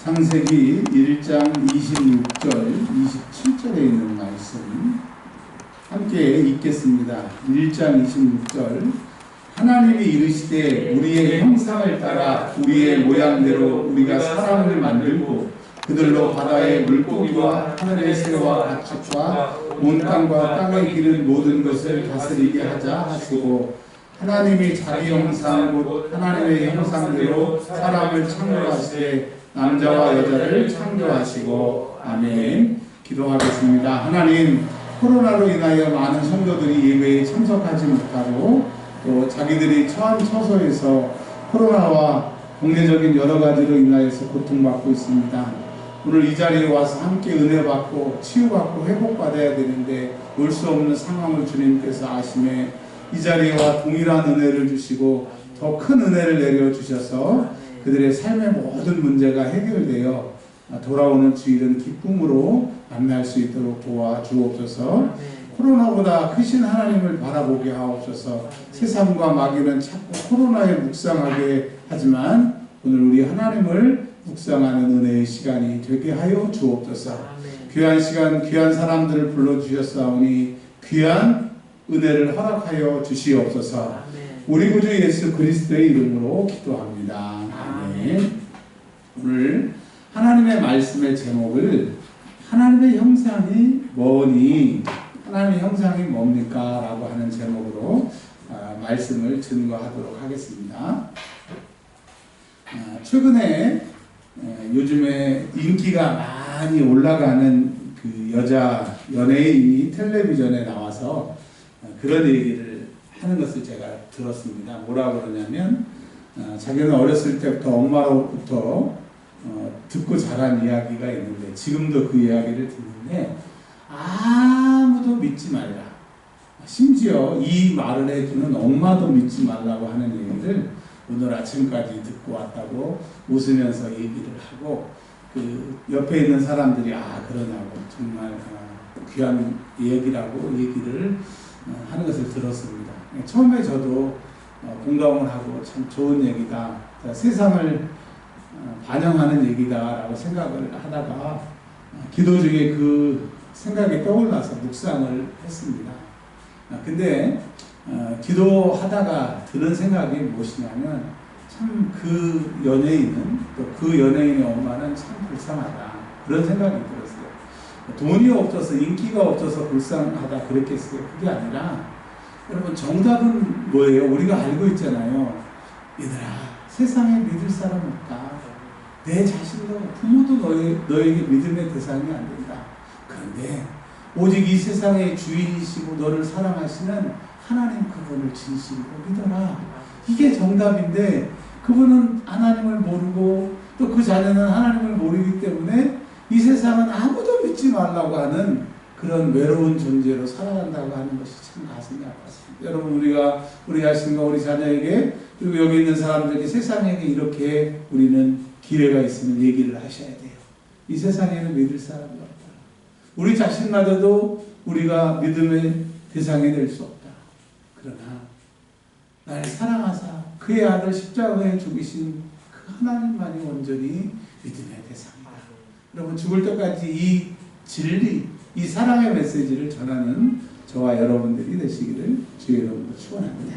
창세기 1장 26절, 27절에 있는 말씀 함께 읽겠습니다. 1장 26절. 하나님이 이르시되 우리의 형상을 따라 우리의 모양대로 우리가 사람을 만들고 그들로 바다의 물고기와 하늘의 새와 가축과 온 땅과 땅에 기는 모든 것을 다스리게 하자 하시고, 하나님이 자기 형상 곧 하나님의 형상대로 사람을 창조하시되 남자와 여자를 창조하시고. 아멘. 기도하겠습니다. 하나님, 코로나로 인하여 많은 성도들이 예배에 참석하지 못하고 또 자기들이 처한 처소에서 코로나와 국내적인 여러 가지로 인하여서 고통받고 있습니다. 오늘 이 자리에 와서 함께 은혜 받고 치유받고 회복받아야 되는데 올 수 없는 상황을 주님께서 아심에 이 자리와 동일한 은혜를 주시고 더 큰 은혜를 내려주셔서 그들의 삶의 모든 문제가 해결되어 돌아오는 주일은 기쁨으로 만날 수 있도록 도와주옵소서. 코로나보다 크신 하나님을 바라보게 하옵소서. 세상과 마귀는 자꾸 코로나에 묵상하게 하지만 오늘 우리 하나님을 묵상하는 은혜의 시간이 되게 하여 주옵소서. 귀한 시간, 귀한 사람들을 불러주셨사오니 귀한 은혜를 허락하여 주시옵소서. 우리 구주 예수 그리스도의 이름으로 기도합니다. 아멘. 오늘 하나님의 말씀의 제목을 하나님의 형상이 뭐니? 하나님의 형상이 뭡니까? 라고 하는 제목으로 말씀을 증거하도록 하겠습니다. 최근에 요즘에 인기가 많이 올라가는 그 여자 연예인이 텔레비전에 나와서 그런 얘기를 하는 것을 제가 들었습니다. 뭐라고 그러냐면 자기는 어렸을 때부터 엄마로부터 듣고 자란 이야기가 있는데 지금도 그 이야기를 듣는데 아무도 믿지 말라. 심지어 이 말을 해주는 엄마도 믿지 말라고 하는 얘기를 오늘 아침까지 듣고 왔다고 웃으면서 얘기를 하고, 그 옆에 있는 사람들이 그러냐고 정말 귀한 얘기라고 얘기를 하는 것을 들었습니다. 처음에 저도 공감을 하고 참 좋은 얘기다, 세상을 반영하는 얘기다라고 생각을 하다가 기도 중에 그 생각이 떠올라서 묵상을 했습니다. 근데 기도하다가 들은 생각이 무엇이냐면 참 그 연예인은 또 그 연예인의 엄마는 참 불쌍하다, 그런 생각이 들었어요. 돈이 없어서 인기가 없어서 불쌍하다 그랬겠어요. 그게 아니라 여러분, 정답은 뭐예요? 우리가 알고 있잖아요. 얘들아, 세상에 믿을 사람 없다. 내 자신도 부모도 너에게 믿음의 대상이 안 된다. 그런데 오직 이 세상의 주인이시고 너를 사랑하시는 하나님, 그분을 진심으로 믿어라. 이게 정답인데 그분은 하나님을 모르고 또 그 자녀는 하나님을 모르기 때문에 이 세상은 아무도 믿지 말라고 하는 그런 외로운 존재로 살아간다고 하는 것이 참 가슴이 아팠습니다. 여러분, 우리 자신과 우리 자녀에게 그리고 여기 있는 사람들에게, 세상에게 이렇게 우리는 기회가 있으면 얘기를 하셔야 돼요. 이 세상에는 믿을 사람이 없다. 우리 자신마저도 우리가 믿음의 대상이 될 수 없다. 그러나 나를 사랑하사 그의 아들 십자가에 죽이신 그 하나님만이 온전히 믿음의 대상이다. 여러분, 죽을 때까지 이 진리, 이 사랑의 메시지를 전하는 저와 여러분들이 되시기를 주의 이름으로 축원합니다.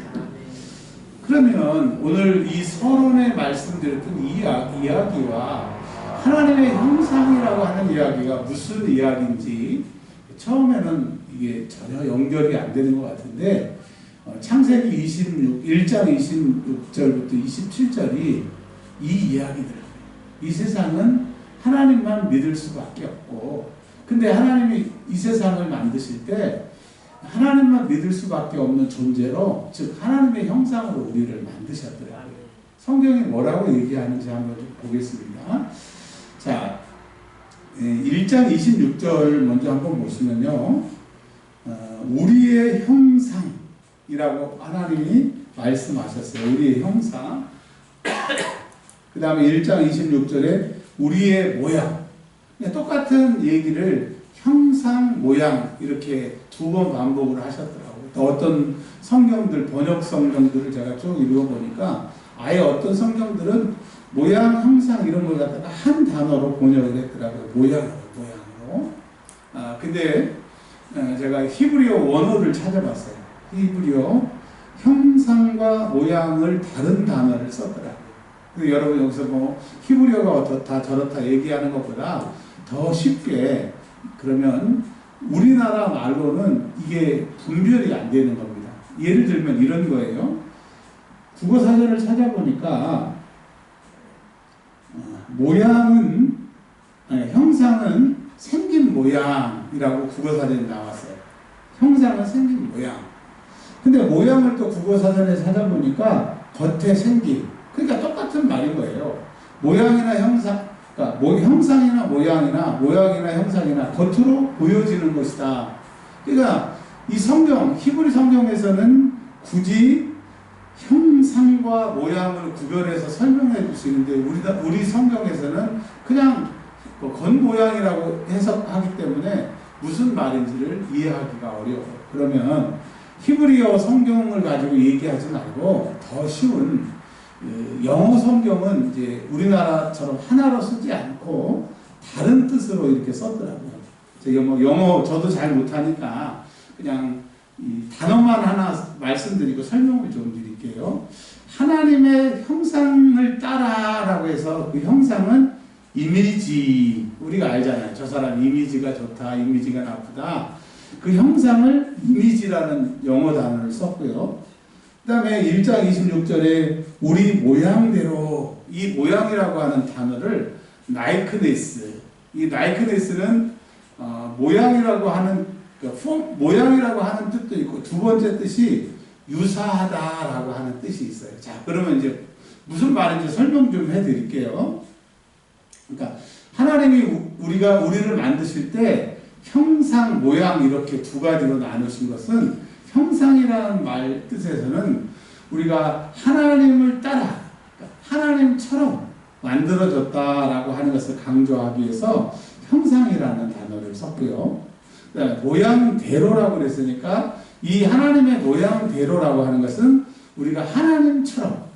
그러면 오늘 이 서론에 말씀드렸던 이 이야기와 하나님의 형상이라고 하는 이야기가 무슨 이야기인지 처음에는 이게 전혀 연결이 안 되는 것 같은데, 창세기 1장 26절부터 27절이 이 이야기들이에요. 이 세상은 하나님만 믿을 수밖에 없고, 근데 하나님이 이 세상을 만드실 때 하나님만 믿을 수밖에 없는 존재로, 즉 하나님의 형상으로 우리를 만드셨더라고요. 성경이 뭐라고 얘기하는지 한번 좀 보겠습니다. 자, 1장 26절 먼저 한번 보시면요, 우리의 형상이라고 하나님이 말씀하셨어요. 우리의 형상. 그 다음에 1장 26절에 우리의 모양. 똑같은 얘기를 형상, 모양 이렇게 두 번 반복을 하셨더라고요. 또 어떤 성경들, 번역 성경들을 제가 쭉 읽어보니까 아예 어떤 성경들은 모양, 형상 이런 걸 갖다가 한 단어로 번역을 했더라고요. 모양으로. 근데 제가 히브리어 원어를 찾아봤어요. 히브리어 형상과 모양을 다른 단어를 썼더라고요. 근데 여러분 여기서 뭐 히브리어가 어떻다 저렇다 얘기하는 것보다 더 쉽게 그러면 우리나라 말로는 이게 분별이 안 되는 겁니다. 예를 들면 이런 거예요. 국어사전을 찾아보니까 모양은 형상은 생긴 모양이라고 국어사전에 나왔어요. 형상은 생긴 모양. 근데 모양을 또 국어사전에 찾아보니까 겉에 생긴. 그러니까 똑같은 말인 거예요. 모양이나 형상, 그러니까 형상이나 모양이나 형상이나 겉으로 보여지는 것이다. 그러니까 이 성경, 히브리 성경에서는 굳이 형상과 모양을 구별해서 설명해 줄 수 있는데 우리 성경에서는 그냥 겉모양이라고 해석하기 때문에 무슨 말인지를 이해하기가 어려워요. 그러면 히브리어 성경을 가지고 얘기하지 말고 더 쉬운 영어 성경은 이제 우리나라처럼 하나로 쓰지 않고 다른 뜻으로 이렇게 썼더라고요. 제가 뭐 영어 저도 잘 못하니까 그냥 이 단어만 하나 말씀드리고 설명을 좀 드릴게요. 하나님의 형상을 따라라고 해서 그 형상은 이미지, 우리가 알잖아요. 저 사람 이미지가 좋다, 이미지가 나쁘다. 그 형상을 이미지라는 영어 단어를 썼고요. 그 다음에 1장 26절에 우리 모양대로, 이 모양이라고 하는 단어를 나이크네스, 이 나이크네스는 모양이라고 하는 모양이라고 하는 뜻도 있고 두 번째 뜻이 유사하다라고 하는 뜻이 있어요. 자, 그러면 이제 무슨 말인지 설명 좀 해드릴게요. 그러니까 하나님이 우리를 만드실 때 형상, 모양 이렇게 두 가지로 나누신 것은 형상이라는 말 뜻에서는 우리가 하나님을 따라 하나님처럼 만들어졌다라고 하는 것을 강조하기 위해서 형상이라는 단어를 썼고요. 모양대로라고 그랬으니까 이 하나님의 모양대로라고 하는 것은 우리가 하나님처럼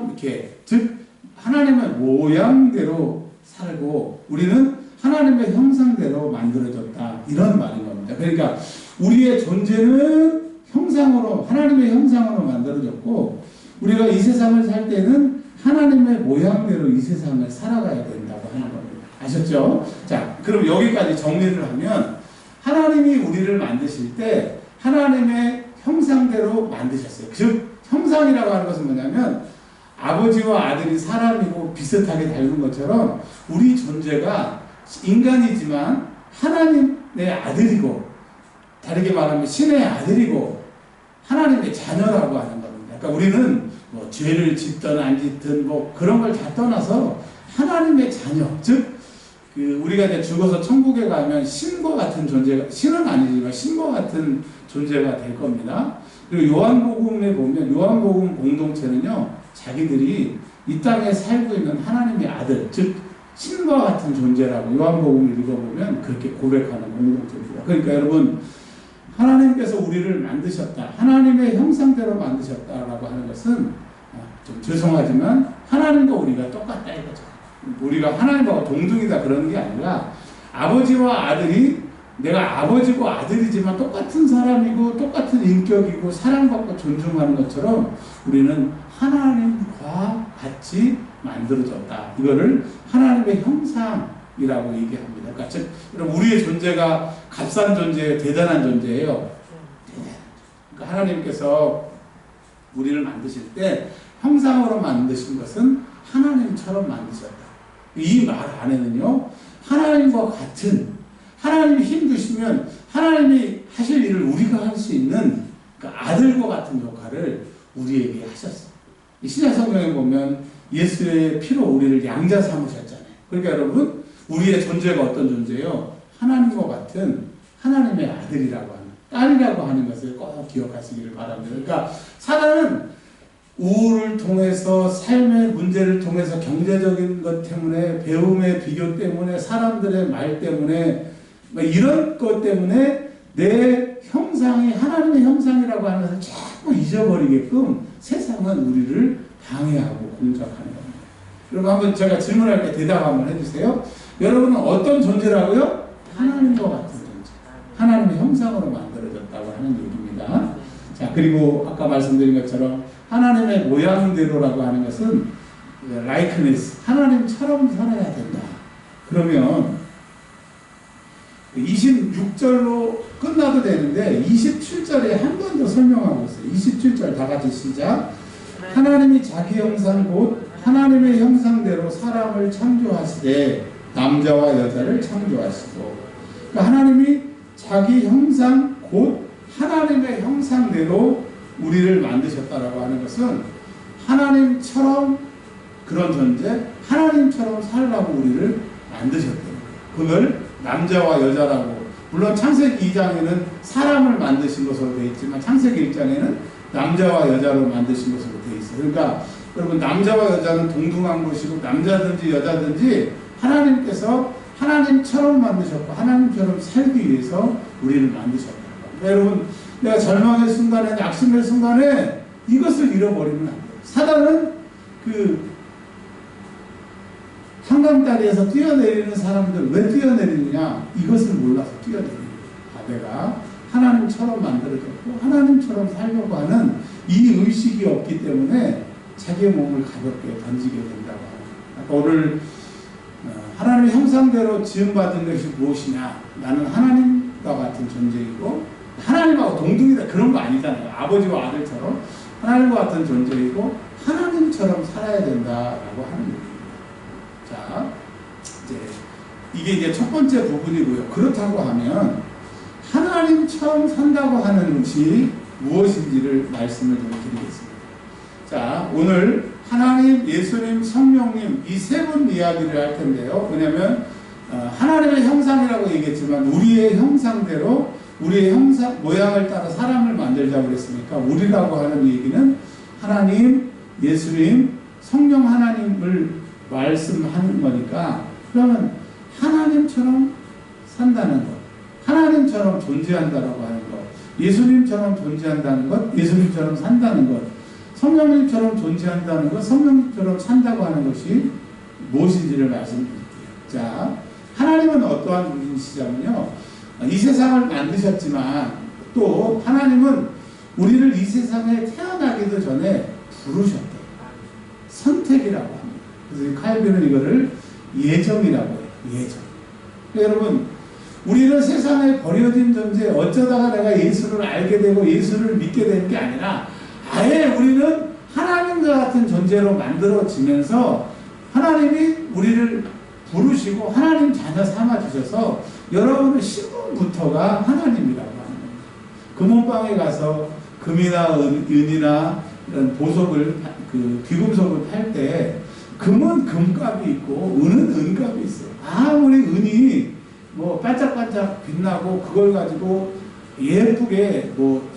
이렇게 즉 하나님의 모양대로 살고 우리는 하나님의 형상대로 만들어졌다 이런 말인 겁니다. 그러니까 우리의 존재는 형상으로 하나님의 형상으로 만들어졌고 우리가 이 세상을 살 때는 하나님의 모양대로 이 세상을 살아가야 된다고 하는 겁니다. 아셨죠? 자, 그럼 여기까지 정리를 하면 하나님이 우리를 만드실 때 하나님의 형상대로 만드셨어요. 즉 형상이라고 하는 것은 뭐냐면 아버지와 아들이 사람이고 비슷하게 닮은 것처럼 우리 존재가 인간이지만 하나님의 아들이고 다르게 말하면 신의 아들이고 하나님의 자녀라고 하는 겁니다. 그러니까 우리는 뭐 죄를 짓든 안 짓든 뭐 그런 걸 다 떠나서 하나님의 자녀, 즉 우리가 이제 죽어서 천국에 가면 신과 같은 존재가, 신은 아니지만 신과 같은 존재가 될 겁니다. 그리고 요한복음에 보면 요한복음 공동체는요, 자기들이 이 땅에 살고 있는 하나님의 아들, 즉 신과 같은 존재라고 요한복음을 읽어보면 그렇게 고백하는 공동체입니다. 그러니까 여러분, 하나님께서 우리를 만드셨다, 하나님의 형상대로 만드셨다라고 하는 것은 좀 죄송하지만 하나님과 우리가 똑같다 이거죠. 우리가 하나님과 동등이다 그러는 게 아니라 아버지와 아들이 내가 아버지고 아들이지만 똑같은 사람이고 똑같은 인격이고 사랑받고 존중하는 것처럼 우리는 하나님과 같이 만들어졌다. 이거를 하나님의 형상이라고 얘기합니다. 그러니까 즉 여러분 우리의 존재가 값싼 존재예요. 대단한 존재예요. 그러니까 하나님께서 우리를 만드실 때 형상으로 만드신 것은 하나님처럼 만드셨다. 이 말 안에는요, 하나님과 같은, 하나님이 힘드시면 하나님이 하실 일을 우리가 할 수 있는 그러니까 아들과 같은 역할을 우리에게 하셨어요. 이 신약 성경에 보면 예수의 피로 우리를 양자 삼으셨잖아요. 그러니까 여러분, 우리의 존재가 어떤 존재예요? 하나님과 같은 하나님의 아들이라고 하는, 딸이라고 하는 것을 꼭 기억하시기를 바랍니다. 그러니까 사단은 우울을 통해서 삶의 문제를 통해서 경제적인 것 때문에 배움의 비교 때문에 사람들의 말 때문에 이런 것 때문에 내 형상이 하나님의 형상이라고 하는 것을 자꾸 잊어버리게끔 세상을 사탄은 우리를 방해하고 공작하는 겁니다. 여러분 한번 제가 질문할 때 대답 한번 해주세요. 여러분은 어떤 존재라고요? 하나님과 같은 존재. 하나님의 형상으로 만들어졌다고 하는 얘기입니다. 자, 그리고 아까 말씀드린 것처럼 하나님의 모양대로라고 하는 것은 likeness, 하나님처럼 살아야 된다. 그러면 26절로 끝나도 되는데 27절에 한 번 더 설명하고 있어요. 27절 다 같이 시작. 하나님이 자기 형상 곧 하나님의 형상대로 사람을 창조하시되 남자와 여자를 창조하시고, 그러니까 하나님이 자기 형상 곧 하나님의 형상대로 우리를 만드셨다라고 하는 것은 하나님처럼 그런 존재, 하나님처럼 살라고 우리를 만드셨대요. 그걸 남자와 여자라고, 물론 창세기 2장에는 사람을 만드신 것으로 되어 있지만 창세기 1장에는 남자와 여자로 만드신 것으로 되어 있어요. 그러니까 여러분 남자와 여자는 동등한 것이고 남자든지 여자든지 하나님께서 하나님처럼 만드셨고 하나님처럼 살기 위해서 우리를 만드셨다. 그러니까 여러분 내가 절망의 순간에 낙심의 순간에 이것을 잃어버리면 안 돼요. 사단은 그 한강다리에서 뛰어내리는 사람들 왜 뛰어내리느냐? 이것을 몰라서 뛰어내리는 거예요. 내가 하나님처럼 만들어졌고 하나님처럼 살려고 하는 이 의식이 없기 때문에 자기의 몸을 가볍게 던지게 된다고 합니다. 오늘 하나님의 형상대로 지음받은 것이 무엇이냐? 나는 하나님과 같은 존재이고 하나님하고 동등이다 그런 거 아니잖아요. 아버지와 아들처럼 하나님과 같은 존재이고 하나님처럼 살아야 된다라고 하는 거예요. 자, 이게 이제 첫 번째 부분이고요. 그렇다고 하면 하나님처럼 산다고 하는 것이 무엇인지를 말씀을 좀 드리겠습니다. 자, 오늘 하나님, 예수님, 성령님 이 세 분 이야기를 할 텐데요. 왜냐하면 하나님의 형상이라고 얘기했지만 우리의 형상대로 우리의 형상 모양을 따라 사람을 만들자고 그랬으니까 우리라고 하는 얘기는 하나님, 예수님, 성령 하나님을 말씀하는 거니까 그러면 하나님처럼 산다는 것, 하나님처럼 존재한다라고 하는 것, 예수님처럼 존재한다는 것, 예수님처럼 산다는 것, 성령님처럼 존재한다는 것, 성령님처럼 산다고 하는 것이 무엇인지를 말씀드릴게요. 자, 하나님은 어떠한 분이시냐면요, 이 세상을 만드셨지만 또 하나님은 우리를 이 세상에 태어나기도 전에 부르셨대요. 선택이라고 합니다. 그래서 칼빈은 이거를 예정이라고 해요. 예정. 여러분, 우리는 세상에 버려진 존재, 어쩌다가 내가 예수를 알게 되고 예수를 믿게 된 게 아니라 아예 우리는 하나님과 같은 존재로 만들어지면서 하나님이 우리를 부르시고 하나님 자녀 삼아주셔서 여러분의 신분부터가 하나님이라고 하는 겁니다. 금은방에 가서 금이나 은이나 이런 보석을, 귀금속을 팔 때 금은 금값이 있고 은은 은값이 있어요. 아무리 은이 뭐 반짝반짝 빛나고 그걸 가지고 예쁘게 뭐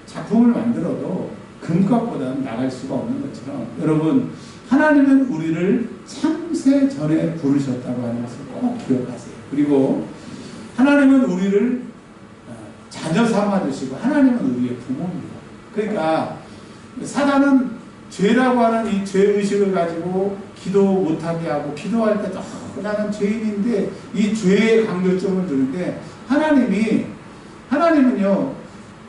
작품을 만들어도 금값보다는 나갈 수가 없는 것처럼 여러분 하나님은 우리를 창세 전에 부르셨다고 하는 것을 꼭 기억하세요. 그리고 하나님은 우리를 자녀 삼아주시고 하나님은 우리의 부모입니다. 그러니까 사단은 죄라고 하는 이 죄의식을 가지고 기도 못하게 하고 기도할 때도 나는 죄인인데 이 죄의 강조점을 두는데 하나님은요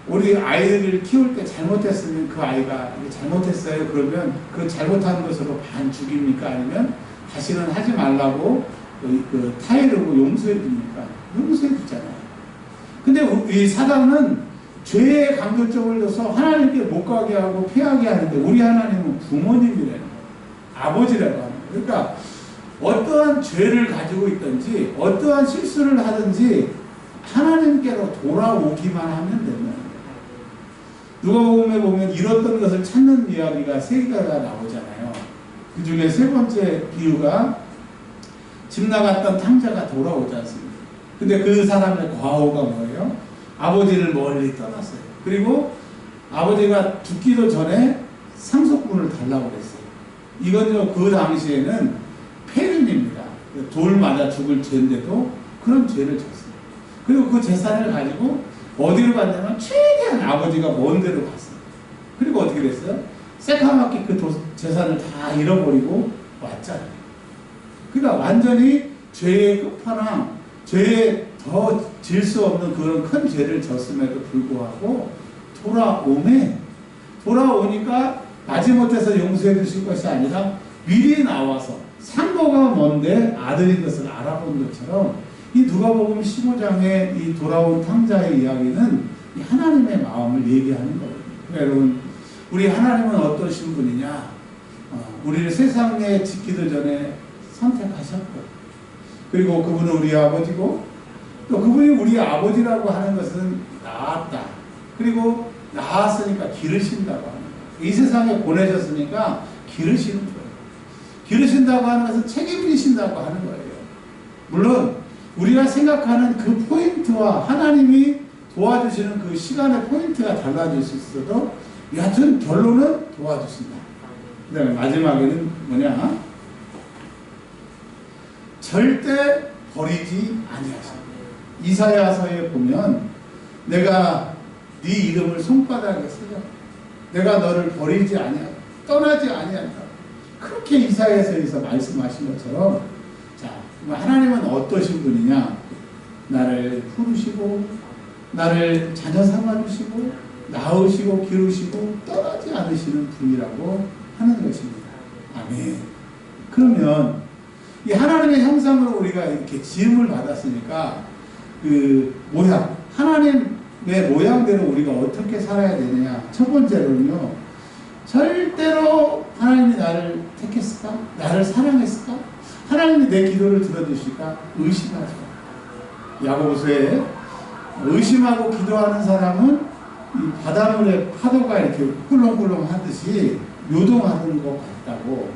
우리 아이를 키울 때 잘못했으면 그 아이가 잘못했어요 그러면 그 잘못한 것으로 반 죽입니까? 아니면 다시는 하지 말라고 타이르고 용서해 줍니까? 용서해 주잖아요. 근데 이 사단은 죄의 강조점을 둬서 하나님께 못 가게 하고 피하게 하는데 우리 하나님은 부모님이라는 거예요. 아버지라고 하는 거예요. 그러니까 어떠한 죄를 가지고 있든지 어떠한 실수를 하든지 하나님께로 돌아오기만 하면 된다는 거예요. 누가복음에 보면 잃었던 것을 찾는 이야기가 세 개가 나오잖아요. 그 중에 세 번째 비유가 집 나갔던 탕자가 돌아오지 않습니까? 근데 그 사람의 과오가 뭐예요? 아버지를 멀리 떠났어요. 그리고 아버지가 죽기도 전에 상속분을 달라고 그랬어요. 이건요 그 당시에는 폐륜입니다. 돌 맞아 죽을 죄인데도 그런 죄를 졌어요. 그리고 그 재산을 가지고 어디로 갔냐면 최대한 아버지가 먼 데로 갔어요. 그리고 어떻게 됐어요? 새카맣게 그 재산을 다 잃어버리고 왔잖아요. 그러니까 완전히 죄의 끝판왕, 죄의 더 질 수 없는 그런 큰 죄를 졌음에도 불구하고 돌아오니까 마지못해서 용서해 주실 것이 아니라 미리 나와서 상고가 뭔데 아들인 것을 알아본 것처럼 이 누가복음 15장의 이 돌아온 탕자의 이야기는 이 하나님의 마음을 얘기하는 거거든요. 여러분, 우리 하나님은 어떠신 분이냐? 우리를 세상에 짓기도 전에 선택하셨고, 그리고 그분은 우리 아버지고, 또 그분이 우리 아버지라고 하는 것은 낳았다. 그리고 낳았으니까 기르신다고 하는 거예요. 이 세상에 보내셨으니까 기르시는 거예요. 기르신다고 하는 것은 책임지신다고 하는 거예요. 물론 우리가 생각하는 그 포인트와 하나님이 도와주시는 그 시간의 포인트가 달라질 수 있어도 여하튼 결론은 도와주신다. 그 다음에 마지막에는 뭐냐? 절대 버리지 아니하신다. 이사야서에 보면 내가 네 이름을 손바닥에 쓰려, 내가 너를 버리지 아니하고 떠나지 아니한다. 그렇게 이사야서에서 말씀하신 것처럼, 자, 하나님은 어떠신 분이냐? 나를 부르시고 나를 자녀 삼아주시고 낳으시고 기르시고 떠나지 않으시는 분이라고 하는 것입니다. 아멘. 그러면 이 하나님의 형상으로 우리가 이렇게 지음을 받았으니까 그 모양, 하나님의 모양대로 우리가 어떻게 살아야 되느냐? 첫 번째로는요, 절대로 하나님이 나를 택했을까? 나를 사랑했을까? 하나님이 내 기도를 들어주실까? 의심하지 마. 야고보서에 의심하고 기도하는 사람은 이 바닷물에 파도가 이렇게 꿀렁꿀렁 하듯이 요동하는 것 같다고,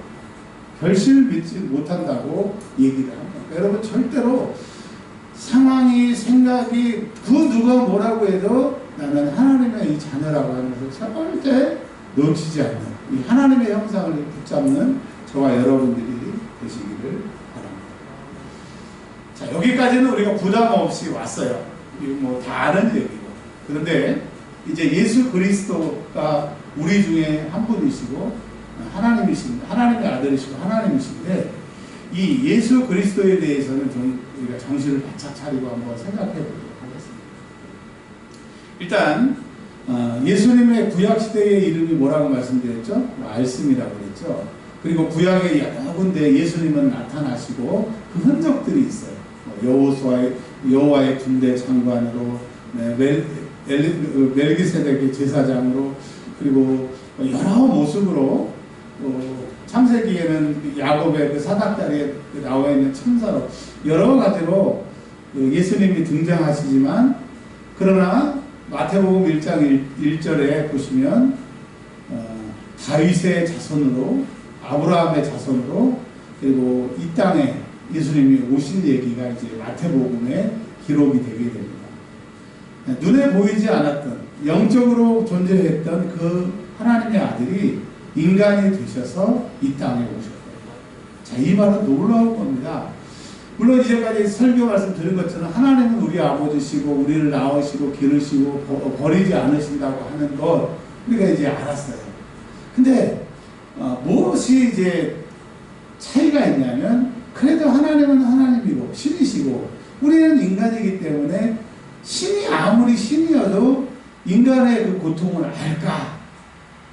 결실을 믿지 못한다고 얘기를 합니다. 여러분, 절대로 상황이, 생각이, 그 누가 뭐라고 해도 나는 하나님의 이 자녀라고 하는 것을 절대 놓치지 않는, 이 하나님의 형상을 붙잡는 저와 여러분들이 되시기를 바랍니다. 자, 여기까지는 우리가 부담 없이 왔어요. 뭐 다 아는 얘기고. 그런데 이제 예수 그리스도가 우리 중에 한 분이시고 하나님이십니다. 하나님의 아들이시고 하나님이신데, 이 예수 그리스도에 대해서는 좀 우리가 정신을 바짝 차리고 한번 생각해 보도록 하겠습니다. 일단 예수님의 구약시대의 이름이 뭐라고 말씀드렸죠? 말씀이라고 그랬죠. 그리고 구약의 여러 군데 예수님은 나타나시고 그 흔적들이 있어요. 여호와의 군대 장관으로, 멜기세덱의 제사장으로, 그리고 여러 모습으로, 창세기에는 야곱의 그 사닥다리에 나와 있는 천사로 여러 가지로 예수님이 등장하시지만, 그러나 마태복음 1장 1절에 보시면 다윗의 자손으로, 아브라함의 자손으로, 그리고 이 땅에 예수님이 오신 얘기가 이제 마태복음에 기록이 되게 됩니다. 눈에 보이지 않았던, 영적으로 존재했던 그 하나님의 아들이 인간이 되셔서 이 땅에 오셨어요. 자, 이 말은 놀라운 겁니다. 물론 이제까지 설교 말씀 들은 것처럼 하나님은 우리 아버지시고 우리를 낳으시고 기르시고 버리지 않으신다고 하는 것 우리가 이제 알았어요. 근데 무엇이 이제 차이가 있냐면, 그래도 하나님은 하나님이고 신이시고 우리는 인간이기 때문에 신이 아무리 신이어도 인간의 그 고통을 알까?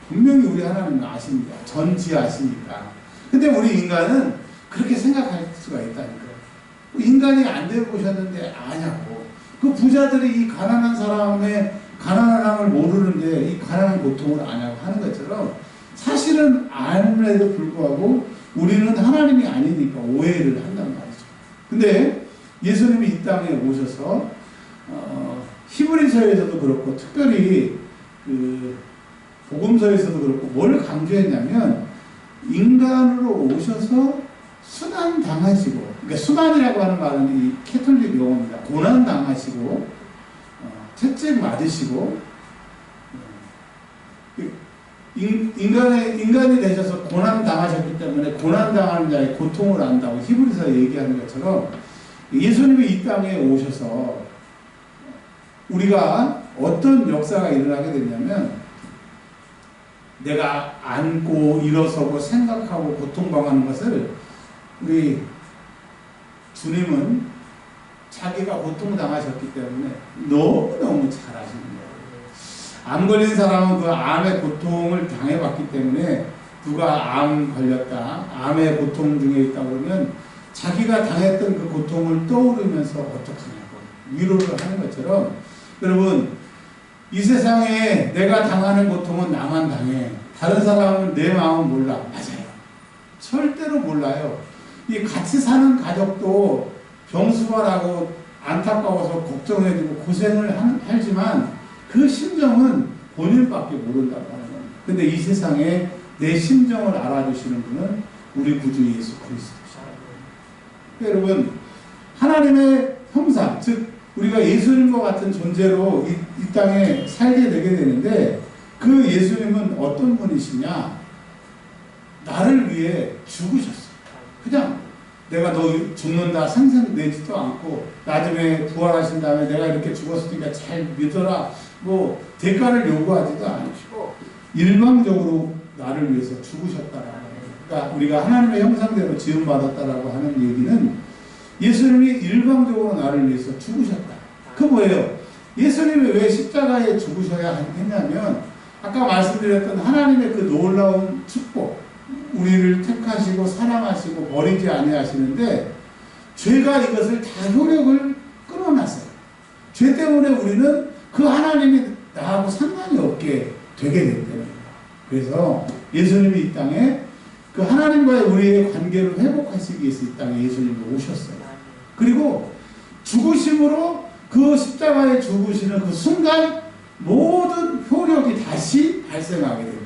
분명히 우리 하나님은 아십니다. 전지아시니까. 근데 우리 인간은 그렇게 생각할 수가 있다니까요. 인간이 안 되보셨는데 아냐고. 그 부자들이 이 가난한 사람의 가난함을 모르는데 이 가난한 고통을 아냐고 하는 것처럼, 사실은 알음에도 불구하고 우리는 하나님이 아니니까 오해를 한단 말이죠. 근데 예수님이 이 땅에 오셔서 히브리서에서도 그렇고 특별히 그 복음서에서도 그렇고 뭘 강조했냐면, 인간으로 오셔서 수난 당하시고, 그러니까 수난이라고 하는 말은 이 캐톨릭 용어입니다. 고난 당하시고 채찍 맞으시고, 인간이 되셔서 고난 당하셨기 때문에 고난 당하는 자의 고통을 안다고 히브리서에 얘기하는 것처럼, 예수님이 이 땅에 오셔서 우리가 어떤 역사가 일어나게 되냐면, 내가 안고 일어서고 생각하고 고통당하는 것을 우리 주님은 자기가 고통당하셨기 때문에 너무너무 잘 아시는 거예요. 암 걸린 사람은 그 암의 고통을 당해봤기 때문에 누가 암 걸렸다, 암의 고통 중에 있다 그러면 자기가 당했던 그 고통을 떠오르면서 어떡하냐고 위로를 하는 것처럼, 여러분 이 세상에 내가 당하는 고통은 나만 당해. 다른 사람은 내 마음 몰라. 맞아요. 절대로 몰라요. 이 같이 사는 가족도 병수가 나고 안타까워서 걱정해주고 고생을 하지만 그 심정은 본인밖에 모른다고 하는 겁니다. 근데 이 세상에 내 심정을 알아주시는 분은 우리 구주 예수 그리스도시다. 여러분, 하나님의 형상, 즉 우리가 예수님과 같은 존재로 이 땅에 살게 되게 되는데, 그 예수님은 어떤 분이시냐? 나를 위해 죽으셨어요. 그냥 내가 너 죽는다 생각내지도 않고, 나중에 부활하신 다음에 내가 이렇게 죽었으니까 잘 믿어라, 뭐 대가를 요구하지도 않으시고 일방적으로 나를 위해서 죽으셨다라고 해요. 그러니까 우리가 하나님의 형상대로 지음받았다라고 하는 얘기는 예수님이 일방적으로 나를 위해서 죽으셨다. 그 뭐예요? 예수님이 왜 십자가에 죽으셔야 했냐면, 아까 말씀드렸던 하나님의 그 놀라운 축복, 우리를 택하시고 사랑하시고 버리지 아니하시는데 죄가 이것을 다 효력을 끊어놨어요. 죄 때문에 우리는 그 하나님이 나하고 상관이 없게 되게 됐다는 거예요. 그래서 예수님이 이 땅에 그 하나님과의 우리의 관계를 회복하시기 위해서 이 땅에 예수님이 오셨어요. 그리고 죽으심으로 그 십자가에 죽으시는 그 순간 모든 효력이 다시 발생하게 된다.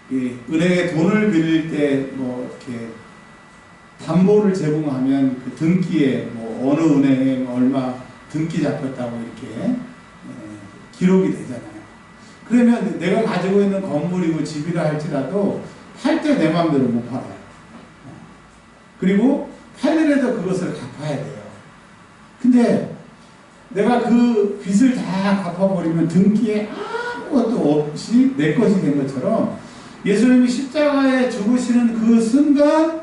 은행에 돈을 빌릴 때 뭐 이렇게 담보를 제공하면 그 등기에 뭐 어느 은행에 얼마 등기 잡혔다고 이렇게 기록이 되잖아요. 그러면 내가 가지고 있는 건물이고 집이라 할지라도 팔 때 내 마음대로 못 팔아요. 그리고 팔더라도 그것을 갚아야 돼요. 근데 내가 그 빚을 다 갚아버리면 등기에 아무것도 없이 내 것이 된 것처럼, 예수님이 십자가에 죽으시는 그 순간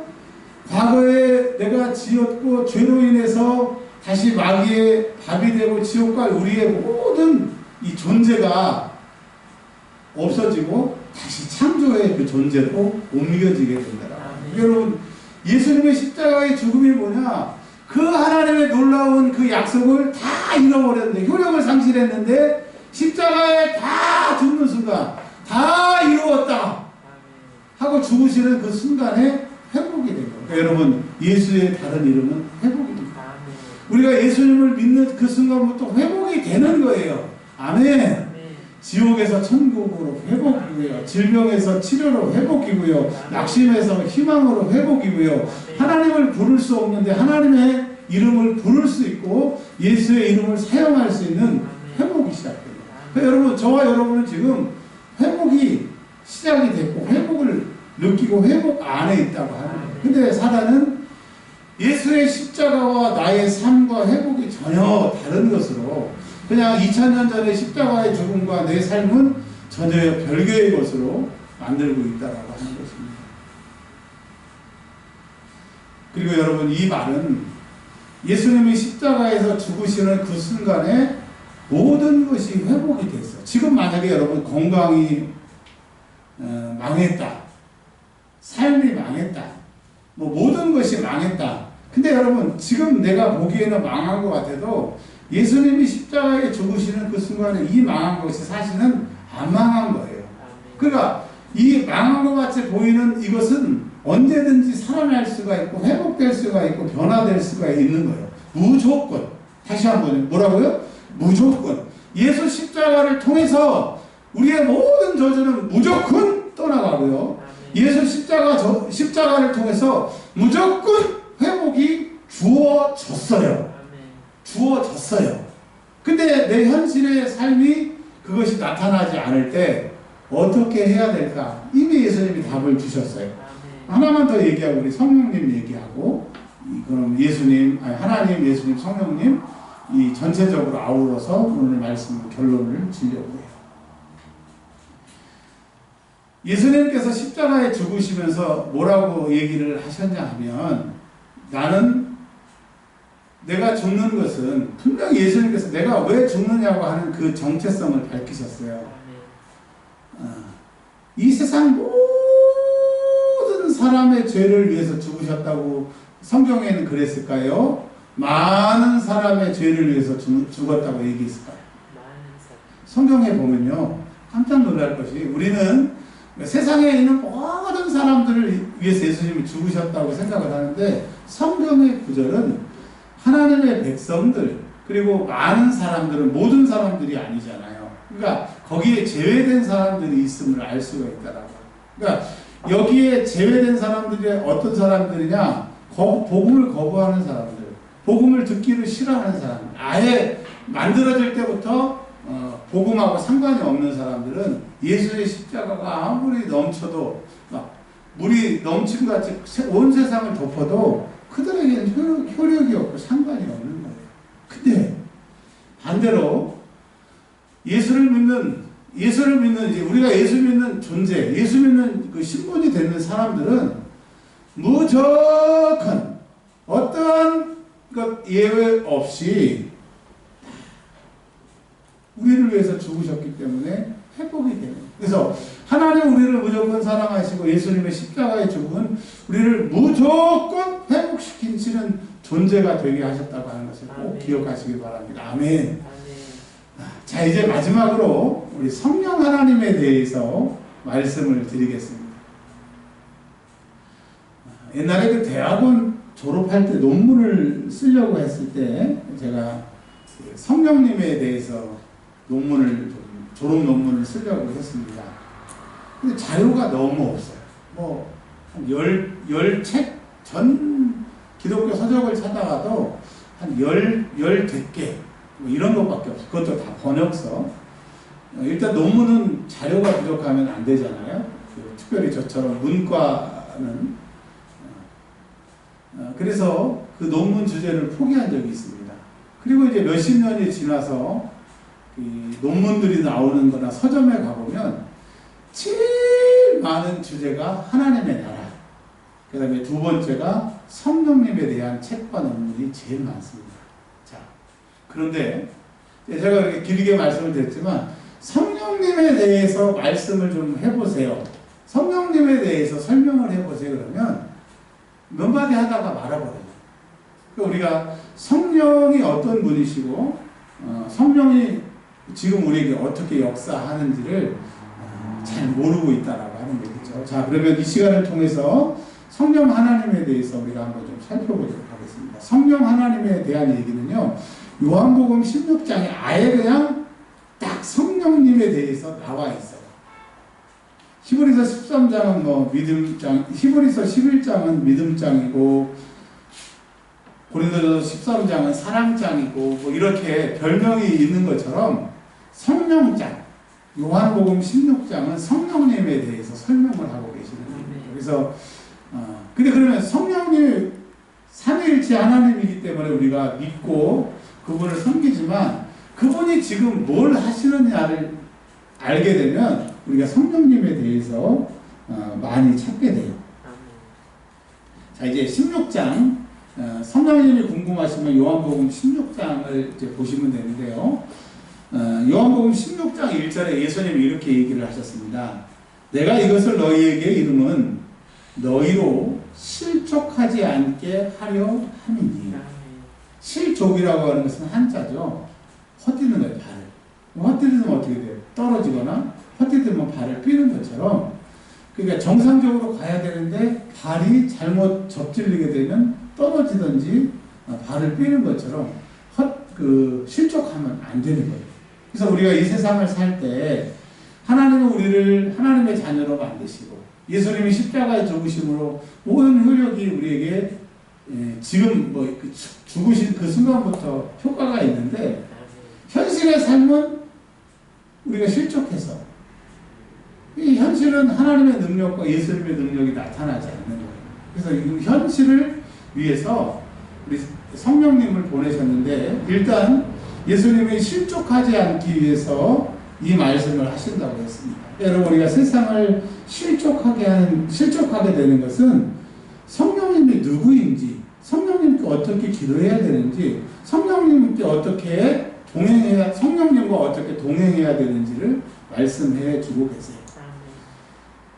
과거에 내가 지었고 죄로 인해서 다시 마귀의 밥이 되고 지옥 갈 우리의 모든 이 존재가 없어지고 다시 창조의 그 존재로 옮겨지게 된다. 여러분, 예수님의 십자가의 죽음이 뭐냐? 그 하나님의 놀라운 그 약속을 다 잃어버렸는데, 효력을 상실했는데 십자가에 다 죽는 순간 다 이루었다 하고 죽으시는 그 순간에 회복이 된 거예요. 그러니까 여러분, 예수의 다른 이름은 회복입니다. 우리가 예수님을 믿는 그 순간부터 회복이 되는 거예요. 아멘. 지옥에서 천국으로 회복이고요. 질병에서 치료로 회복이고요. 낙심에서 희망으로 회복이고요. 하나님을 부를 수 없는데 하나님의 이름을 부를 수 있고 예수의 이름을 사용할 수 있는 회복이 시작됩니다. 그러니까 여러분, 저와 여러분은 지금 회복이 시작이 됐고 회복을 느끼고 회복 안에 있다고 하는 거예요. 근데 사단은 예수의 십자가와 나의 삶과 회복이 전혀 다른 것으로, 그냥 2000년 전의 십자가의 죽음과 내 삶은 전혀 별개의 것으로 만들고 있다라고 하는 것입니다. 그리고 여러분, 이 말은 예수님이 십자가에서 죽으시는 그 순간에 모든 것이 회복이 됐어. 지금 만약에 여러분 건강이 망했다, 삶이 망했다, 뭐 모든 것이 망했다. 근데 여러분, 지금 내가 보기에는 망한 것 같아도 예수님이 십자가에 죽으시는 그 순간에 이 망한 것이 사실은 안 망한 거예요. 그러니까 이 망한 것 같이 보이는 이것은 언제든지 살아날 수가 있고 회복될 수가 있고 변화될 수가 있는 거예요. 무조건. 다시 한번 뭐라고요? 무조건. 예수 십자가를 통해서 우리의 모든 저주는 무조건 떠나가고요. 예수 십자가를 통해서 무조건 회복이 주어졌어요. 주어졌어요. 근데 내 현실의 삶이 그것이 나타나지 않을 때 어떻게 해야 될까? 이미 예수님이 답을 주셨어요. 하나만 더 얘기하고 우리 성령님 얘기하고, 그럼 예수님, 하나님, 예수님, 성령님 이 전체적으로 아우러서 오늘 말씀 결론을 지려고 해요. 예수님께서 십자가에 죽으시면서 뭐라고 얘기를 하셨냐 하면, 나는 내가 죽는 것은 분명히 예수님께서 내가 왜 죽느냐고 하는 그 정체성을 밝히셨어요. 이 세상 모든 사람의 죄를 위해서 죽으셨다고 성경에는 그랬을까요? 많은 사람의 죄를 위해서 죽었다고 얘기했을까요? 성경에 보면요, 깜짝 놀랄 것이, 우리는 세상에 있는 모든 사람들을 위해서 예수님이 죽으셨다고 생각을 하는데, 성경의 구절은 하나님의 백성들, 그리고 많은 사람들은 모든 사람들이 아니잖아요. 그러니까 거기에 제외된 사람들이 있음을 알 수가 있다라고. 그러니까 여기에 제외된 사람들이 어떤 사람들이냐? 복음을 거부하는 사람들, 복음을 듣기를 싫어하는 사람들, 아예 만들어질 때부터 복음하고 상관이 없는 사람들은 예수의 십자가가 아무리 넘쳐도, 막 물이 넘침같이 온 세상을 덮어도 그들에게는 효력이 없고 상관이 없는 거예요. 근데 반대로 예수를 믿는 이제 우리가 예수 믿는 존재, 예수 믿는 그 신분이 되는 사람들은 무조건 어떠한 것 예외 없이 우리를 위해서 죽으셨기 때문에 회복이 되는. 그래서 하나님 우리를 무조건 사랑하시고 예수님의 십자가의 죽음은 우리를 무조건 회복시키시는 존재가 되게 하셨다고 하는 것을 꼭 기억하시기 바랍니다. 아멘. 자, 이제 마지막으로 우리 성령 하나님에 대해서 말씀을 드리겠습니다. 옛날에 그 대학원 졸업할 때 논문을 쓰려고 했을 때 제가 성령님에 대해서 졸업 논문을 쓰려고 했습니다. 근데 자료가 너무 없어요. 뭐, 한 10책 전 기독교 서적을 찾아가도 한 10개, 뭐 이런 것밖에 없어요. 그것도 다 번역서. 일단 논문은 자료가 부족하면 안 되잖아요. 특별히 저처럼 문과는. 그래서 그 논문 주제를 포기한 적이 있습니다. 그리고 이제 몇십 년이 지나서 이 논문들이 나오는 거나 서점에 가보면 제일 많은 주제가 하나님의 나라, 그 다음에 두 번째가 성령님에 대한 책과 논문이 제일 많습니다. 자, 그런데 제가 이렇게 길게 말씀을 드렸지만 성령님에 대해서 말씀을 좀 해보세요. 성령님에 대해서 설명을 해보세요. 그러면 몇 마디 하다가 말아버려요. 그러니까 우리가 성령이 어떤 분이시고 성령이 지금 우리에게 어떻게 역사하는지를 잘 모르고 있다라고 하는 얘기죠. 자, 그러면 이 시간을 통해서 성령 하나님에 대해서 우리가 한번 좀 살펴보도록 하겠습니다. 성령 하나님에 대한 얘기는요, 요한복음 16장에 아예 그냥 딱 성령님에 대해서 나와 있어요. 히브리서 13장은 뭐 믿음장, 히브리서 11장은 믿음장이고, 고린도전서 13장은 사랑장이고, 뭐 이렇게 별명이 있는 것처럼 성령장, 요한복음 16장은 성령님에 대해서 설명을 하고 계시는 거예요. 그래서 근데 그러면 성령님이 삼위일체 하나님이기 때문에 우리가 믿고 그분을 섬기지만 그분이 지금 뭘 하시느냐를 알게 되면 우리가 성령님에 대해서 많이 찾게 돼요. 자, 이제 16장 성령님이 궁금하시면 요한복음 16장을 이제 보시면 되는데요. 요한복음 16장 1절에 예수님이 이렇게 얘기를 하셨습니다. 내가 이것을 너희에게 이름은 너희로 실족하지 않게 하려 함이니. 실족이라고 하는 것은 한자죠. 헛디는 거예요, 발을. 헛디디면 어떻게 돼요? 떨어지거나 헛디디면 발을 삐는 것처럼, 그러니까 정상적으로 가야 되는데 발이 잘못 접질리게 되면 떨어지든지 발을 삐는 것처럼 실족하면 안 되는 거예요. 그래서 우리가 이 세상을 살 때 하나님은 우리를 하나님의 자녀로 만드시고 예수님이 십자가에 죽으심으로 모든 효력이 우리에게 지금 뭐 죽으신 그 순간부터 효과가 있는데, 현실의 삶은 우리가 실족해서, 이 현실은 하나님의 능력과 예수님의 능력이 나타나지 않는 거예요. 그래서 이 현실을 위해서 우리 성령님을 보내셨는데, 일단 예수님이 실족하지 않기 위해서 이 말씀을 하신다고 했습니다. 여러분, 우리가 세상을 실족하게 되는 것은 성령님이 누구인지, 성령님께 어떻게 기도해야 되는지, 성령님과 어떻게 동행해야 되는지를 말씀해 주고 계세요.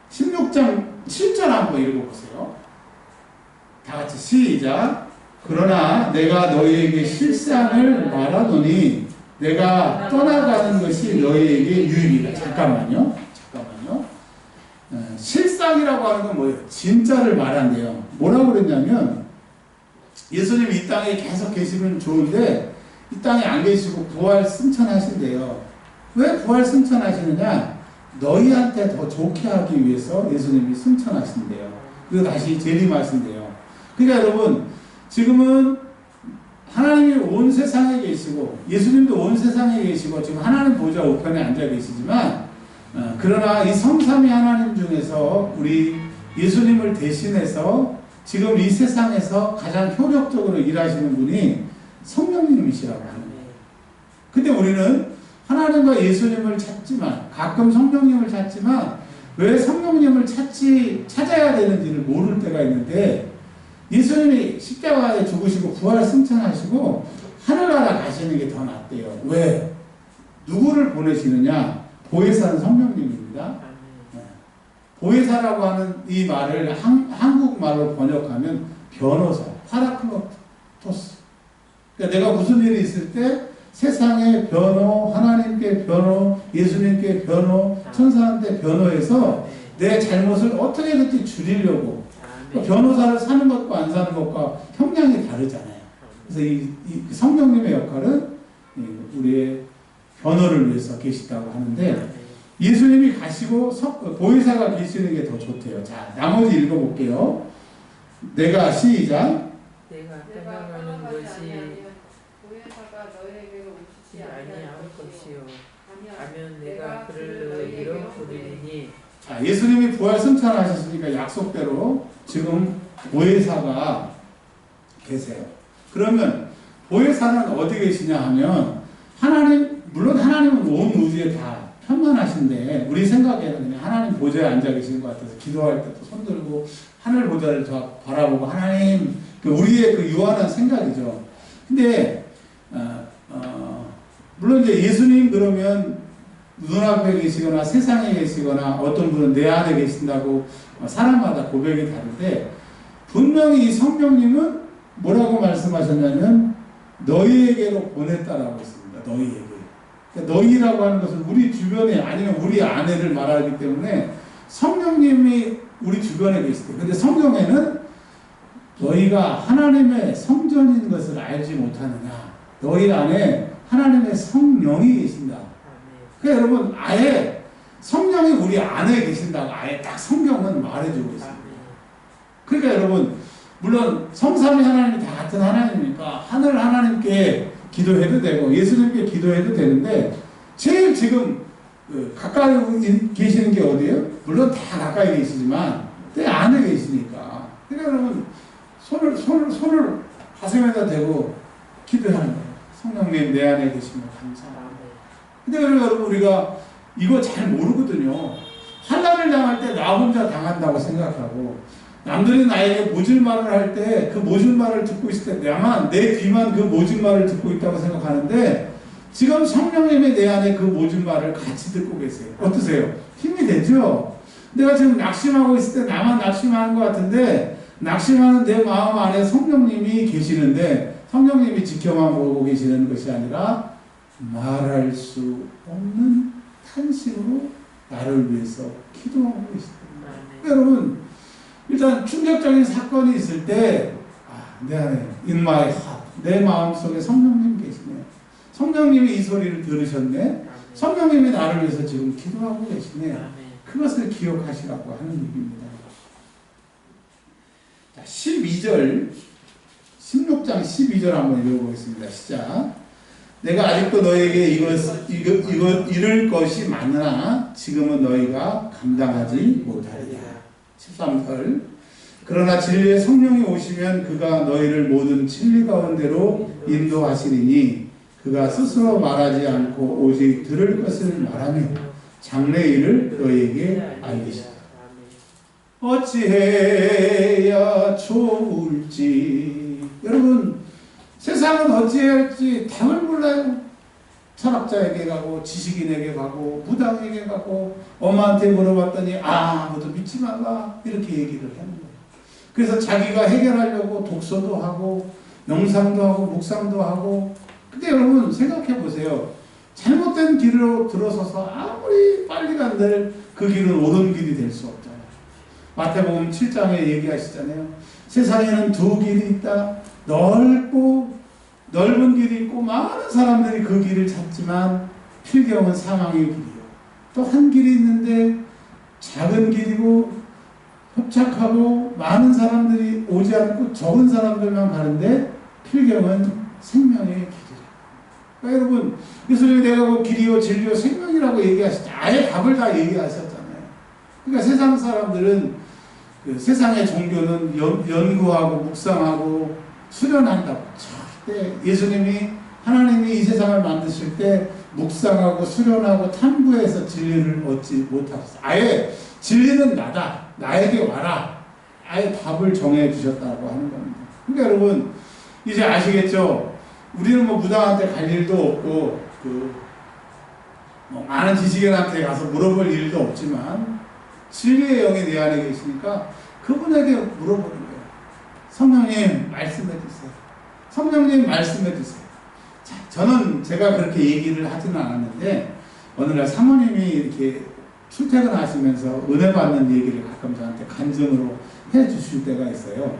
16장 7절 한번 읽어보세요. 다 같이 시작. 그러나 내가 너희에게 실상을 말하노니 내가 떠나가는 것이 너희에게 유익이다. 잠깐만요. 실상이라고 하는 건 뭐예요? 진짜를 말한대요. 뭐라고 그랬냐면, 예수님이 이 땅에 계속 계시면 좋은데 이 땅에 안 계시고 부활 승천하신대요. 왜 부활 승천하시느냐? 너희한테 더 좋게 하기 위해서 예수님이 승천하신대요. 그리고 다시 재림하신대요. 그러니까 여러분, 지금은 하나님이 온 세상에 계시고 예수님도 온 세상에 계시고 지금 하나님 보좌 우편에 앉아 계시지만, 그러나 이 성삼위 하나님 중에서 우리 예수님을 대신해서 지금 이 세상에서 가장 효력적으로 일하시는 분이 성령님이시라고 하는 거예요. 근데 우리는 하나님과 예수님을 찾지만, 가끔 성령님을 찾지만 왜 성령님을 찾아야 되는지를 모를 때가 있는데, 예수님이 십자가에 죽으시고 부활 승천하시고 하늘나라 가시는 게 더 낫대요. 왜? 누구를 보내시느냐? 보혜사는 성령님입니다. 보혜사라고 하는 이 말을 한국말로 번역하면 변호사, 파라클로토스. 그러니까 내가 무슨 일이 있을 때 세상의 변호, 하나님께 변호, 예수님께 변호, 천사한테 변호해서 내 잘못을 어떻게든지 줄이려고. 변호사를 사는 것과 안 사는 것과 형량이 다르잖아요. 그래서 이 성령님의 역할은 우리의 변호를 위해서 계시다고 하는데, 예수님이 가시고 보혜사가 계시는 게 더 좋대요. 자, 나머지 읽어볼게요. 내가 시작. 내가 떠나가는 것이 보혜사가 너희에게로 오시지 아니할 것이요. 가면 내가 그를 잃어버리니. 자, 예수님이 부활 승천하셨으니까 약속대로 지금 보혜사가 계세요. 그러면 보혜사는 어디 계시냐 하면, 물론 하나님은 온 우주에 다 편만하신데 우리 생각에는 그냥 하나님 보좌에 앉아 계시는 것 같아서 기도할 때도 손 들고 하늘 보좌를 바라보고 하나님, 우리의 그 유한한 생각이죠. 근데 물론 이제 예수님 그러면 눈앞에 계시거나 세상에 계시거나 어떤 분은 내 안에 계신다고 사람마다 고백이 다른데, 분명히 이 성령님은 뭐라고 말씀하셨냐면 너희에게로 보냈다라고 했습니다. 너희에게. 그러니까 너희라고 하는 것은 우리 주변에 아니면 우리 안에를 말하기 때문에 성령님이 우리 주변에 계실 때, 근데 성경에는 너희가 하나님의 성전인 것을 알지 못하느냐, 너희 안에 하나님의 성령이 계신다. 그러니까 여러분, 아예 성령이 우리 안에 계신다고 아예 딱 성경은 말해주고 있습니다. 그러니까 여러분, 물론 성삼위 하나님이 다 같은 하나님이니까 하늘 하나님께 기도해도 되고 예수님께 기도해도 되는데, 제일 지금 가까이 계시는 게 어디예요? 물론 다 가까이 계시지만 내 안에 계시니까. 그러니까 여러분, 손을 가슴에다 대고 기도하는 거예요. 성령님 내 안에 계시면 감사합니다. 근데 여러분, 우리가 이거 잘 모르거든요. 환난을 당할 때 나 혼자 당한다고 생각하고, 남들이 나에게 모질 말을 할 때 그 모질 말을 듣고 있을 때 내 귀만 그 모질 말을 듣고 있다고 생각하는데, 지금 성령님이 내 안에 그 모진 말을 같이 듣고 계세요. 어떠세요? 힘이 되죠? 내가 지금 낙심하고 있을 때 나만 낙심하는 것 같은데, 낙심하는 내 마음 안에 성령님이 계시는데, 성령님이 지켜만 보고 계시는 것이 아니라 말할 수 없는 탄식으로 나를 위해서 기도하고 계십니다. 여러분, 일단 충격적인 사건이 있을 때 내 안에 in my heart, 내 마음속에 성령님 계시네요. 성령님이 이 소리를 들으셨네. 성령님이 나를 위해서 지금 기도하고 계시네. 그것을 기억하시라고 하는 얘기입니다. 자, 12절 16장 12절 한번 읽어보겠습니다. 시작. 내가 아직도 너에게 이룰 것이 많으나 지금은 너희가 감당하지 못하리라. 13절. 그러나 진리의 성령이 오시면 그가 너희를 모든 진리 가운데로 인도하시리니 그가 스스로 말하지 않고 오직 들을 것을 말하며 장래일을 너에게 알리시라. 어찌해야 좋을지. 여러분, 세상은 어찌해야 할지 답을 몰라요. 철학자에게 가고 지식인에게 가고 무당에게 가고 엄마한테 물어봤더니 아무도 믿지 말라 이렇게 얘기를 하는 거예요. 그래서 자기가 해결하려고 독서도 하고 명상도 하고 묵상도 하고. 근데 여러분 생각해 보세요. 잘못된 길로 들어서서 아무리 빨리 간들 그 길은 옳은 길이 될 수 없잖아요. 마태복음 7장에 얘기하시잖아요. 세상에는 두 길이 있다. 넓은 길이 있고 많은 사람들이 그 길을 찾지만 필경은 사망의 길이요. 또 한 길이 있는데 작은 길이고 협착하고 많은 사람들이 오지 않고 적은 사람들만 가는데 필경은 생명의 길이라. 그러니까 여러분 예수님이 내가 그 길이요 진리요 생명이라고 얘기하시죠. 아예 답을 다 얘기하셨잖아요. 그러니까 세상 사람들은 그 세상의 종교는 연구하고 묵상하고 수련한다고. 절대 예수님이 하나님이 이 세상을 만드실 때 묵상하고 수련하고 탐구해서 진리를 얻지 못하셨어요. 아예 진리는 나다. 나에게 와라. 아예 답을 정해 주셨다고 하는 겁니다. 그러니까 여러분 이제 아시겠죠? 우리는 뭐 무당한테 갈 일도 없고 뭐 많은 지식인한테 가서 물어볼 일도 없지만 진리의 영이 내 안에 계시니까 그분에게 물어보는 거예요. 성령님 말씀해 주세요. 성령님 말씀해 주세요. 자, 저는 제가 그렇게 얘기를 하지는 않았는데 어느 날 사모님이 이렇게 출퇴근하시면서 은혜 받는 얘기를 가끔 저한테 간증으로 해 주실 때가 있어요.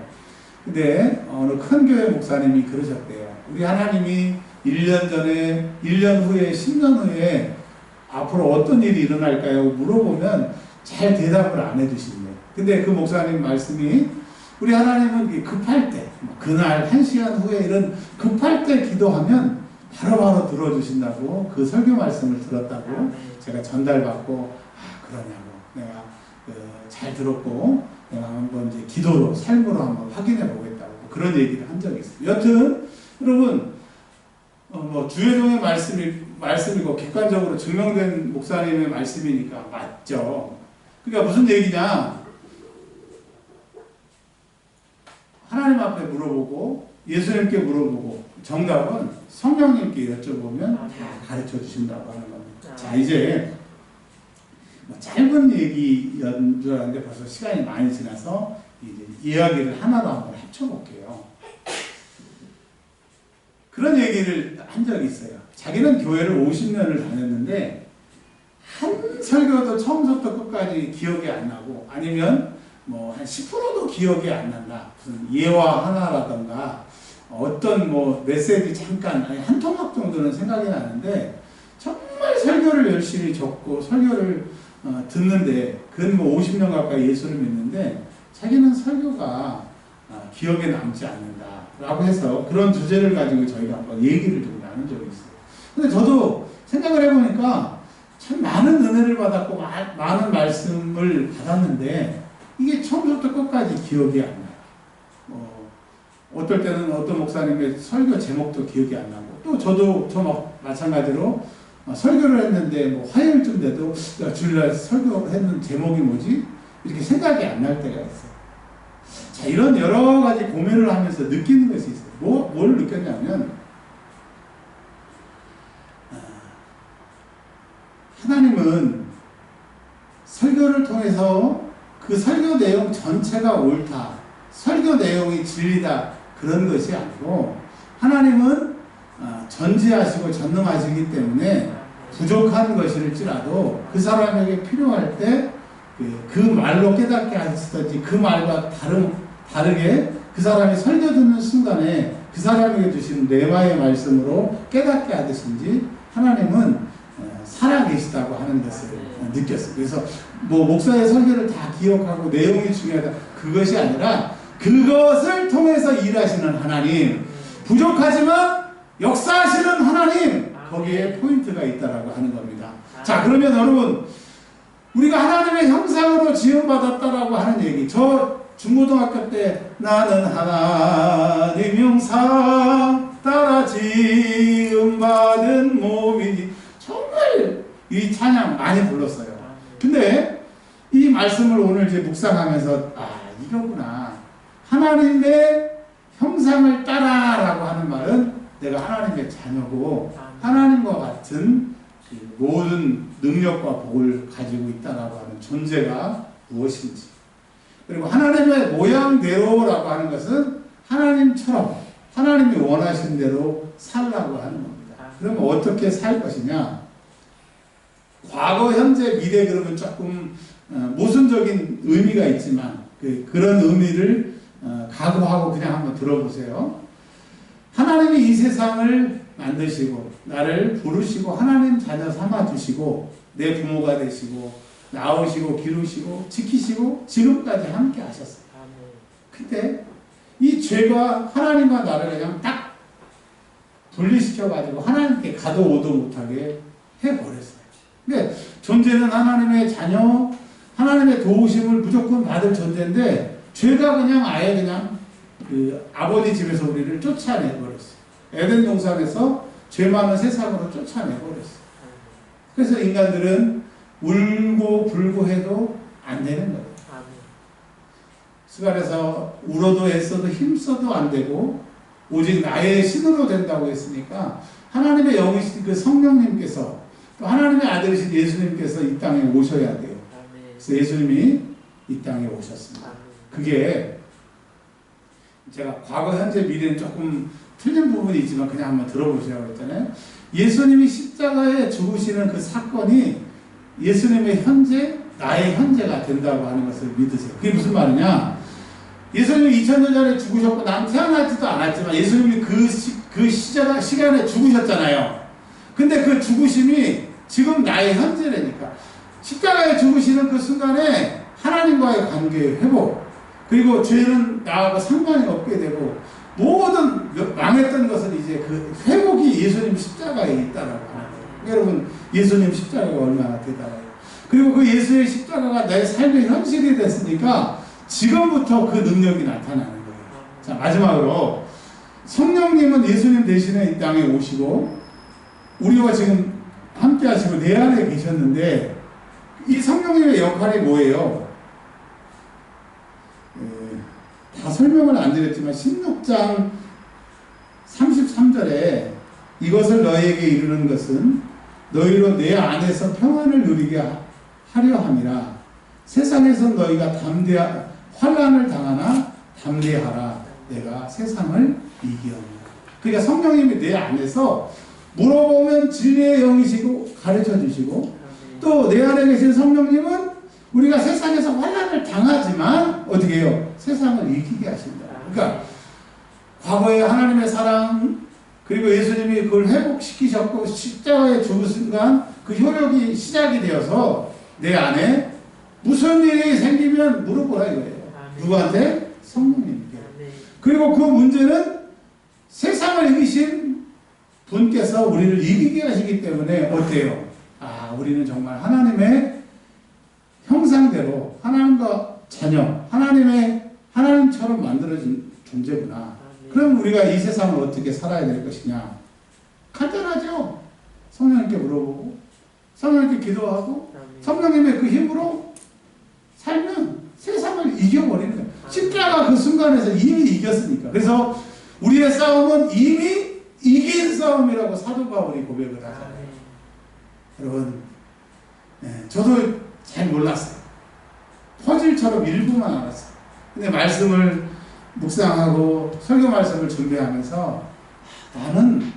근데 어느 큰 교회 목사님이 그러셨대요. 우리 하나님이 1년 전에, 1년 후에, 10년 후에 앞으로 어떤 일이 일어날까요? 물어보면 잘 대답을 안 해주신대요. 근데 그 목사님 말씀이 우리 하나님은 급할 때, 그날 1시간 후에 이런 급할 때 기도하면 바로바로 들어주신다고 그 설교 말씀을 들었다고 제가 전달받고 그러냐고 내가 잘 들었고 내가 한번 이제 기도로 삶으로 한번 확인해 보겠다고 그런 얘기를 한 적이 있어요. 여튼 여러분 뭐 주의종의 말씀이고 객관적으로 증명된 목사님의 말씀이니까 맞죠. 그러니까 무슨 얘기냐? 하나님 앞에 물어보고 예수님께 물어보고 정답은 성령님께 여쭤보면 다 가르쳐 주신다고 하는 겁니다. 자, 이제 짧은 얘기였는 줄 알았는데 벌써 시간이 많이 지나서 이제 이야기를 하나로 한번 합쳐볼게요. 그런 얘기를 한 적이 있어요. 자기는 교회를 50년을 다녔는데 한 설교도 처음부터 끝까지 기억이 안 나고 아니면 뭐 한 10%도 기억이 안 난다. 무슨 예화 하나라던가 어떤 뭐 메시지 잠깐 한 토막 정도는 생각이 나는데 정말 설교를 열심히 적고 설교를 듣는데 그건 뭐 50년 가까이 예수를 믿는데 자기는 설교가 기억에 남지 않는다라고 해서 그런 주제를 가지고 저희가 한번 얘기를 좀 나눈 적이 있어요. 근데 저도 생각을 해보니까 참 많은 은혜를 받았고 많은 말씀을 받았는데 이게 처음부터 끝까지 기억이 안 나요. 어떨 때는 어떤 목사님의 설교 제목도 기억이 안 나고 또 저도 마찬가지로 설교를 했는데 뭐 화요일쯤 돼도 주일날 설교했는 제목이 뭐지? 이렇게 생각이 안 날 때가 있어요. 자, 이런 여러 가지 고민을 하면서 느끼는 것이 있어요. 뭘 느꼈냐면 하나님은 설교를 통해서 그 설교 내용 전체가 옳다. 설교 내용이 진리다. 그런 것이 아니고 하나님은 전지하시고 전능하시기 때문에 부족한 것일지라도 그 사람에게 필요할 때 그 말로 깨닫게 하시든지 그 말과 다르게 그 사람이 설교 듣는 순간에 그 사람에게 주신 레마의 말씀으로 깨닫게 하듯이 하나님은 살아계시다고 하는 것을 느꼈어요. 그래서 뭐 목사의 설교를 다 기억하고 내용이 중요하다 그것이 아니라 그것을 통해서 일하시는 하나님, 부족하지만 역사하시는 하나님, 거기에 포인트가 있다라고 하는 겁니다. 자, 그러면 여러분 우리가 하나님의 형상으로 지음받았다라고 하는 얘기, 저 중고등학교 때 나는 하나님 형상 따라 지음받은 몸이니. 정말 이 찬양 많이 불렀어요. 근데 이 말씀을 오늘 이제 묵상하면서 이거구나. 하나님의 형상을 따라라고 하는 말은 내가 하나님의 자녀고 하나님과 같은 모든 능력과 복을 가지고 있다라고 하는 존재가 무엇인지, 그리고 하나님의 모양대로라고 하는 것은 하나님처럼 하나님이 원하신 대로 살라고 하는 겁니다. 그러면 어떻게 살 것이냐? 과거, 현재, 미래 그러면 조금 모순적인 의미가 있지만 그런 의미를 각오하고 그냥 한번 들어보세요. 하나님이 이 세상을 만드시고 나를 부르시고 하나님 자녀 삼아주시고 내 부모가 되시고 낳으시고 기르시고 지키시고 지금까지 함께 하셨어요. 근데 이 죄가 하나님과 나를 그냥 딱 분리시켜가지고 하나님께 가도 오도 못하게 해버렸어요. 근데 존재는 하나님의 자녀, 하나님의 도우심을 무조건 받을 존재인데 죄가 그냥 아예 그냥 그 아버지 집에서 우리를 쫓아내버렸어요. 에덴 동산에서 죄 많은 세상으로 쫓아내버렸어요. 그래서 인간들은 울고 불고 해도 안 되는 거예요. 수간에서 울어도 애써도 힘써도 안 되고 오직 나의 신으로 된다고 했으니까 하나님의 영이신 그 성령님께서 또 하나님의 아들이신 예수님께서 이 땅에 오셔야 돼요. 그래서 예수님이 이 땅에 오셨습니다. 그게 제가 과거, 현재, 미래는 조금 틀린 부분이 있지만 그냥 한번 들어보시라고 했잖아요. 예수님이 십자가에 죽으시는 그 사건이 예수님의 현재, 나의 현재가 된다고 하는 것을 믿으세요. 그게 무슨 말이냐? 예수님이 2000년 전에 죽으셨고 난 태어나지도 않았지만 예수님이 그 시간에 죽으셨잖아요. 근데 그 죽으심이 지금 나의 현재라니까. 십자가에 죽으시는 그 순간에 하나님과의 관계의 회복, 그리고 죄는 나하고 상관이 없게 되고 모든 망했던 것은 이제 그 회복이 예수님 십자가에 있다라고 하는 거예요. 여러분, 예수님 십자가가 얼마나 대단해요. 그리고 그 예수의 십자가가 내 삶의 현실이 됐으니까 지금부터 그 능력이 나타나는 거예요. 자, 마지막으로 성령님은 예수님 대신에 이 땅에 오시고 우리와 지금 함께 하시고 내 안에 계셨는데 이 성령님의 역할이 뭐예요? 다 설명을 안 드렸지만 16장 33절에 이것을 너희에게 이르는 것은 너희로 내 안에서 평안을 누리게 하려 함이라. 세상에서 너희가 환난을 당하나 담대하라. 내가 세상을 이기었노라. 그러니까 성령님이 내 안에서 물어보면 진리의 영이시고 가르쳐 주시고 또 내 안에 계신 성령님은 우리가 세상에서 환난을 당하지만 어떻게 해요? 세상을 이기게 하신다. 그러니까 과거에 하나님의 사랑 그리고 예수님이 그걸 회복시키셨고 십자가에 죽은 순간 그 효력이 시작이 되어서 내 안에 무슨 일이 생기면 물어보라 이거예요. 누구한테? 성령님께. 그리고 그 문제는 세상을 이기신 분께서 우리를 이기게 하시기 때문에 어때요? 우리는 정말 하나님의 형상대로 하나님과 자녀, 하나님처럼 만들어진 존재구나. 그럼 우리가 이 세상을 어떻게 살아야 될 것이냐? 간단하죠. 성령님께 물어보고 성령님께 기도하고 성령님의 그 힘으로 살면 세상을 이겨버리는 거예요. 십자가 그 순간에서 이미 이겼으니까. 그래서 우리의 싸움은 이미 이긴 싸움이라고 사도 바울이 고백을 하잖아요. 여러분, 저도 잘 몰랐어요. 퍼즐처럼 일부만 알았어요. 근데 말씀을 묵상하고 설교 말씀을 준비하면서 나는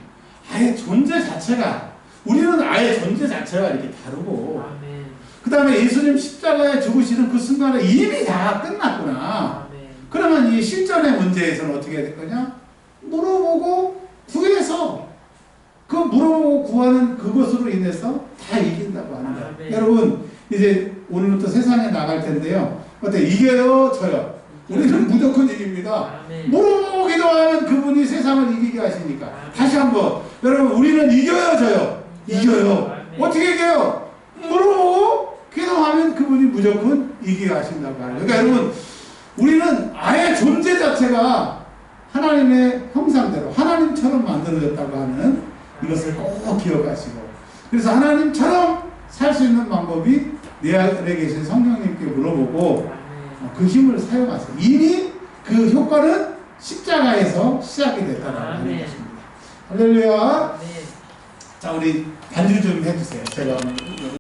아예 존재 자체가, 우리는 아예 존재 자체가 이렇게 다르고 그 다음에 예수님 십자가에 죽으시는 그 순간에 이미 다 끝났구나. 그러면 이 실전의 문제에서는 어떻게 해야 될 거냐? 물어보고 구해서 그 물어보고 구하는 그것으로 인해서 다 이긴다고 하는 거예요. 여러분, 이제 오늘부터 세상에 나갈 텐데요. 어때? 이겨요? 져요? 우리는 무조건 이깁니다. 물어보고 기도하는 그분이 세상을 이기게 하시니까. 다시 한번 여러분, 우리는 이겨요? 져요? 이겨요. 어떻게 이겨요? 물어보고 기도하면 그분이 무조건 이기게 하신다고 하는 거예요. 그러니까 여러분, 우리는 아예 존재 자체가 하나님의 형상대로 하나님처럼 만들어졌다고 하는 이것을 꼭 기억하시고, 그래서 하나님처럼 살 수 있는 방법이 내 안에 계신 성령님께 물어보고 그 힘을 사용하세요. 이미 그 효과는 십자가에서 시작이 됐다라고 하는 것입니다. 할렐루야. 네. 자, 우리 반주 좀 해주세요. 제가 오늘